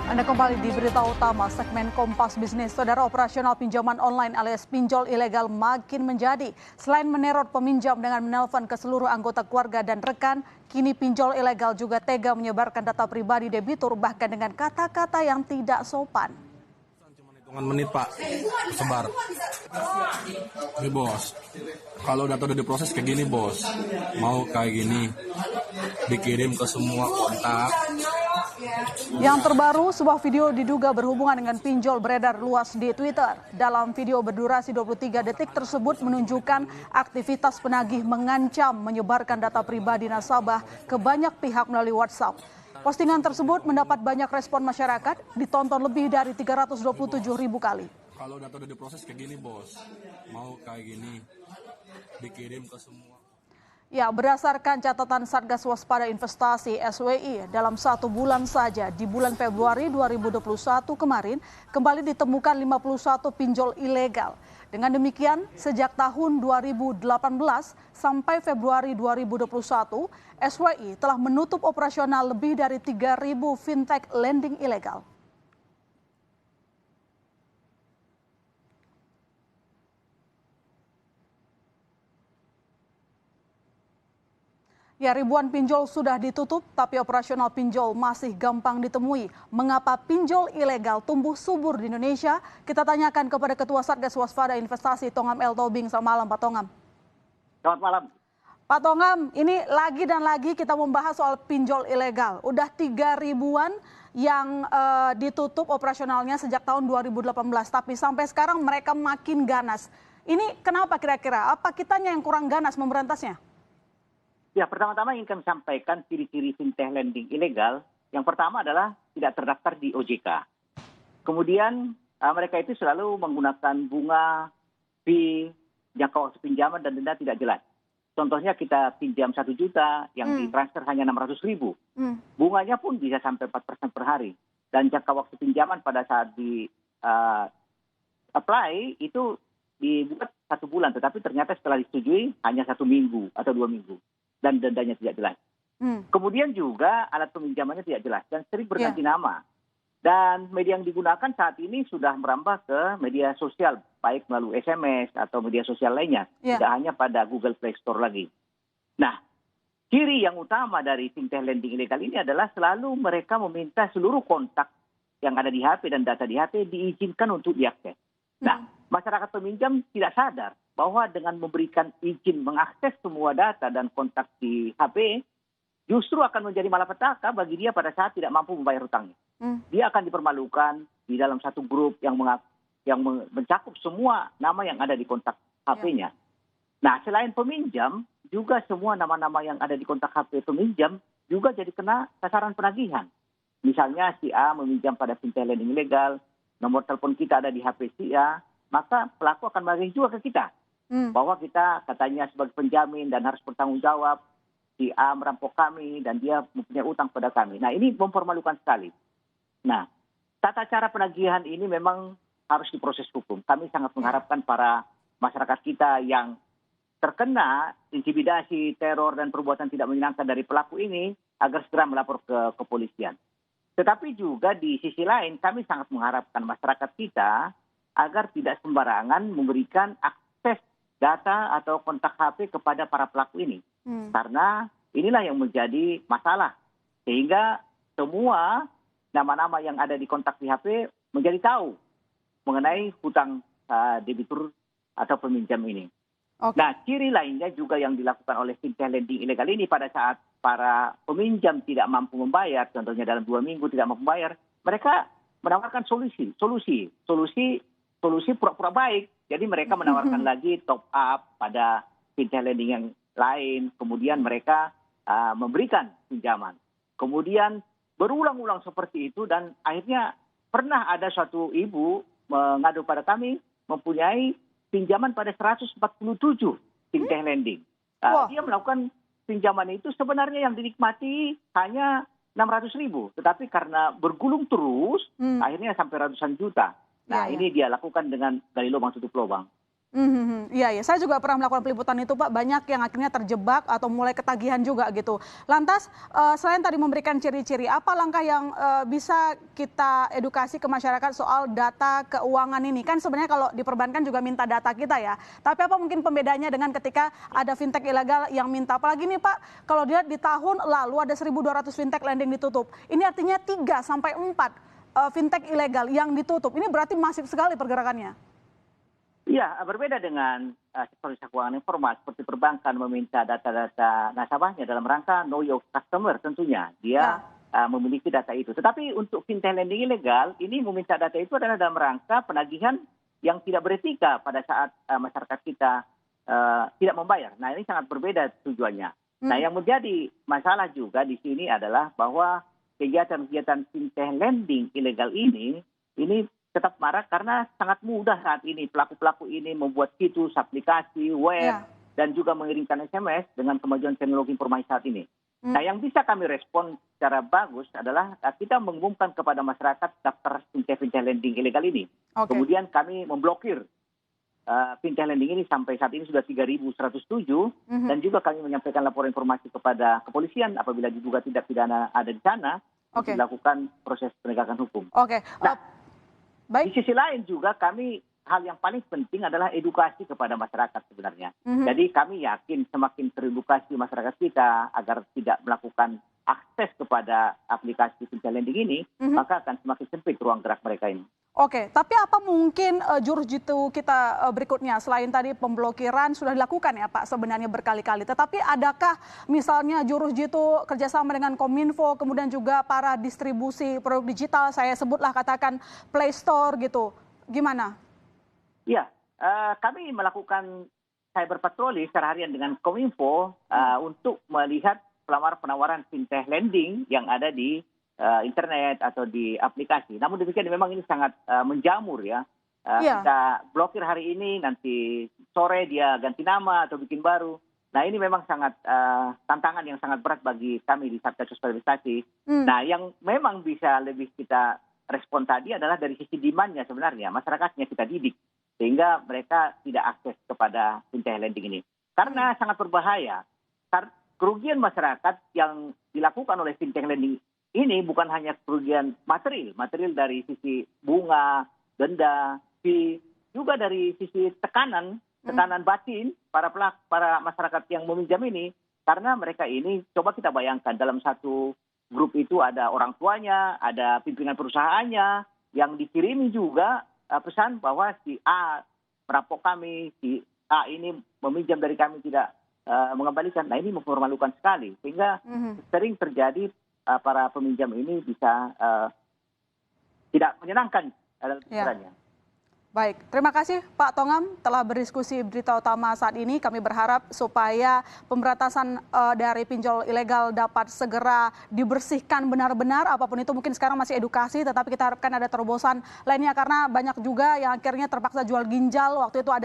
Anda kembali di berita utama segmen Kompas Bisnis. Saudara, operasional pinjaman online alias pinjol ilegal makin menjadi. Selain meneror peminjam dengan menelpon ke seluruh anggota keluarga dan rekan, kini pinjol ilegal juga tega menyebarkan data pribadi debitur bahkan dengan kata-kata yang tidak sopan. Cuma hitungan menit Pak, sebar. Ini bos, kalau data udah diproses kayak gini bos, mau kayak gini, dikirim ke semua kontak. Yang terbaru, sebuah video diduga berhubungan dengan pinjol beredar luas di Twitter. Dalam video berdurasi 23 detik tersebut menunjukkan aktivitas penagih mengancam menyebarkan data pribadi nasabah ke banyak pihak melalui WhatsApp. Postingan tersebut mendapat banyak respon masyarakat, ditonton lebih dari 327.000 kali. Kalau data udah diproses kayak gini bos, mau kayak gini, dikirim ke semua. Ya, berdasarkan catatan Satgas Waspada Investasi (SWI), dalam 1 bulan saja di bulan Februari 2021 kemarin kembali ditemukan 51 pinjol ilegal. Dengan demikian, sejak tahun 2018 sampai Februari 2021, SWI telah menutup operasional lebih dari 3.000 fintech lending ilegal. Ya, ribuan pinjol sudah ditutup, tapi operasional pinjol masih gampang ditemui. Mengapa pinjol ilegal tumbuh subur di Indonesia? Kita tanyakan kepada Ketua Satgas Waspada Investasi Tongam L. Tobing. Selamat malam, Pak Tongam. Selamat malam. Pak Tongam, ini lagi dan lagi kita membahas soal pinjol ilegal. Udah 3 ribuan yang ditutup operasionalnya sejak tahun 2018, tapi sampai sekarang mereka makin ganas. Ini kenapa kira-kira? Apa kitanya yang kurang ganas memberantasnya? Ya, pertama-tama ingin kami sampaikan ciri-ciri fintech lending ilegal. Yang pertama adalah tidak terdaftar di OJK. Kemudian mereka itu selalu menggunakan bunga, fee, jangka waktu pinjaman dan denda tidak jelas. Contohnya kita pinjam 1 juta, yang ditransfer hanya 600.000. Bunganya pun bisa sampai 4% per hari. Dan jangka waktu pinjaman pada saat di apply itu dibuat 1 bulan, tetapi ternyata setelah disetujui hanya 1 minggu atau 2 minggu. Dan dendanya tidak jelas. Kemudian juga alat peminjamannya tidak jelas dan sering berganti nama. Dan media yang digunakan saat ini sudah merambah ke media sosial, baik melalui SMS atau media sosial lainnya. Tidak hanya pada Google Play Store lagi. Nah, ciri yang utama dari fintech lending ilegal ini adalah selalu mereka meminta seluruh kontak yang ada di HP dan data di HP diizinkan untuk diakses. Nah, masyarakat peminjam tidak sadar bahwa dengan memberikan izin mengakses semua data dan kontak di HP, justru akan menjadi malapetaka bagi dia pada saat tidak mampu membayar hutangnya. Dia akan dipermalukan di dalam satu grup yang mencakup semua nama yang ada di kontak HP-nya. Nah, selain peminjam, juga semua nama-nama yang ada di kontak HP peminjam juga jadi kena sasaran penagihan. Misalnya si A meminjam pada fintech lending ilegal, nomor telepon kita ada di HP si A, maka pelaku akan menagih juga ke kita. Bahwa kita katanya sebagai penjamin dan harus bertanggung jawab, si A merampok kami dan dia mempunyai utang pada kami. Nah, ini mempermalukan sekali. Nah, tata cara penagihan ini memang harus diproses hukum. Kami sangat mengharapkan para masyarakat kita yang terkena intimidasi, teror, dan perbuatan tidak menyenangkan dari pelaku ini agar segera melapor ke kepolisian. Tetapi juga di sisi lain kami sangat mengharapkan masyarakat kita agar tidak sembarangan memberikan akses data atau kontak HP kepada para pelaku ini. Karena inilah yang menjadi masalah. Sehingga semua nama-nama yang ada di kontak di HP menjadi tahu mengenai hutang debitur atau peminjam ini. Nah, ciri lainnya juga yang dilakukan oleh fintech lending ilegal ini pada saat para peminjam tidak mampu membayar, contohnya dalam 2 minggu tidak mampu membayar, mereka menawarkan solusi pura-pura baik. Jadi mereka menawarkan lagi top up pada fintech lending yang lain. Kemudian mereka memberikan pinjaman. Kemudian berulang-ulang seperti itu dan akhirnya pernah ada suatu ibu mengadu pada kami mempunyai pinjaman pada 147 fintech lending. Dia melakukan pinjaman itu sebenarnya yang dinikmati hanya 600.000. Tetapi karena bergulung terus akhirnya sampai ratusan juta. Nah, ini dia lakukan dengan gali lubang tutup lubang. Iya, saya juga pernah melakukan peliputan itu, Pak. Banyak yang akhirnya terjebak atau mulai ketagihan juga gitu. Lantas, selain tadi memberikan ciri-ciri, apa langkah yang bisa kita edukasi ke masyarakat soal data keuangan ini? Kan sebenarnya kalau di perbankan juga minta data kita ya. Tapi apa mungkin pembedanya dengan ketika ada fintech ilegal yang minta? Apalagi nih, Pak, kalau dilihat di tahun lalu ada 1.200 fintech lending ditutup. Ini artinya 3 sampai 4 fintech ilegal yang ditutup. Ini berarti masif sekali pergerakannya. Iya, berbeda dengan sektor jasa keuangan informal seperti perbankan meminta data-data nasabahnya dalam rangka know your customer tentunya. Dia memiliki data itu. Tetapi untuk fintech lending ilegal, ini meminta data itu adalah dalam rangka penagihan yang tidak beretika pada saat masyarakat kita tidak membayar. Nah, ini sangat berbeda tujuannya. Nah, yang menjadi masalah juga di sini adalah bahwa kegiatan-kegiatan fintech lending ilegal ini tetap marak karena sangat mudah saat ini pelaku-pelaku ini membuat situs, aplikasi, web, dan juga mengirimkan SMS dengan kemajuan teknologi informasi saat ini. Nah, yang bisa kami respon secara bagus adalah kita mengumumkan kepada masyarakat daftar fintech lending ilegal ini. Kemudian kami memblokir fintech lending ini sampai saat ini sudah 3.107 dan juga kami menyampaikan laporan informasi kepada kepolisian apabila diduga tindak pidana ada di sana untuk dilakukan proses penegakan hukum. Nah, baik. Di sisi lain juga hal yang paling penting adalah edukasi kepada masyarakat sebenarnya. Jadi kami yakin semakin teredukasi masyarakat kita agar tidak melakukan akses kepada aplikasi fintech lending ini, maka akan semakin sempit ruang gerak mereka ini. Tapi apa mungkin jurus jitu kita berikutnya selain tadi pemblokiran sudah dilakukan ya Pak sebenarnya berkali-kali. Tetapi adakah misalnya jurus jitu kerjasama dengan Kominfo kemudian juga para distribusi produk digital, saya sebutlah katakan Play Store gitu, gimana? Iya, kami melakukan cyber patroli secara harian dengan Kominfo untuk melihat penawaran fintech lending yang ada di internet atau di aplikasi. Namun demikian memang ini sangat menjamur ya. Kita blokir hari ini, nanti sore dia ganti nama atau bikin baru. Nah, ini memang sangat tantangan yang sangat berat bagi kami di Satgas Waspada Investasi. Nah, yang memang bisa lebih kita respon tadi adalah dari sisi demand-nya sebenarnya. Masyarakatnya kita didik sehingga mereka tidak akses kepada fintech lending ini. Karena sangat berbahaya. Kerugian masyarakat yang dilakukan oleh fintech lending ini bukan hanya kerugian material dari sisi bunga, denda, fee, juga dari sisi tekanan batin para masyarakat yang meminjam ini, karena mereka ini coba kita bayangkan dalam satu grup itu ada orang tuanya, ada pimpinan perusahaannya yang dikirimi juga pesan bahwa si A merampok kami, si A ini meminjam dari kami tidak mengembalikan. Nah, ini mempermalukan sekali sehingga sering terjadi para peminjam ini bisa tidak menyenangkan dalam pikirannya. Baik, terima kasih Pak Tongam telah berdiskusi berita utama saat ini. Kami berharap supaya pemberantasan dari pinjol ilegal dapat segera dibersihkan benar-benar. Apapun itu mungkin sekarang masih edukasi, tetapi kita harapkan ada terobosan lainnya karena banyak juga yang akhirnya terpaksa jual ginjal waktu itu ada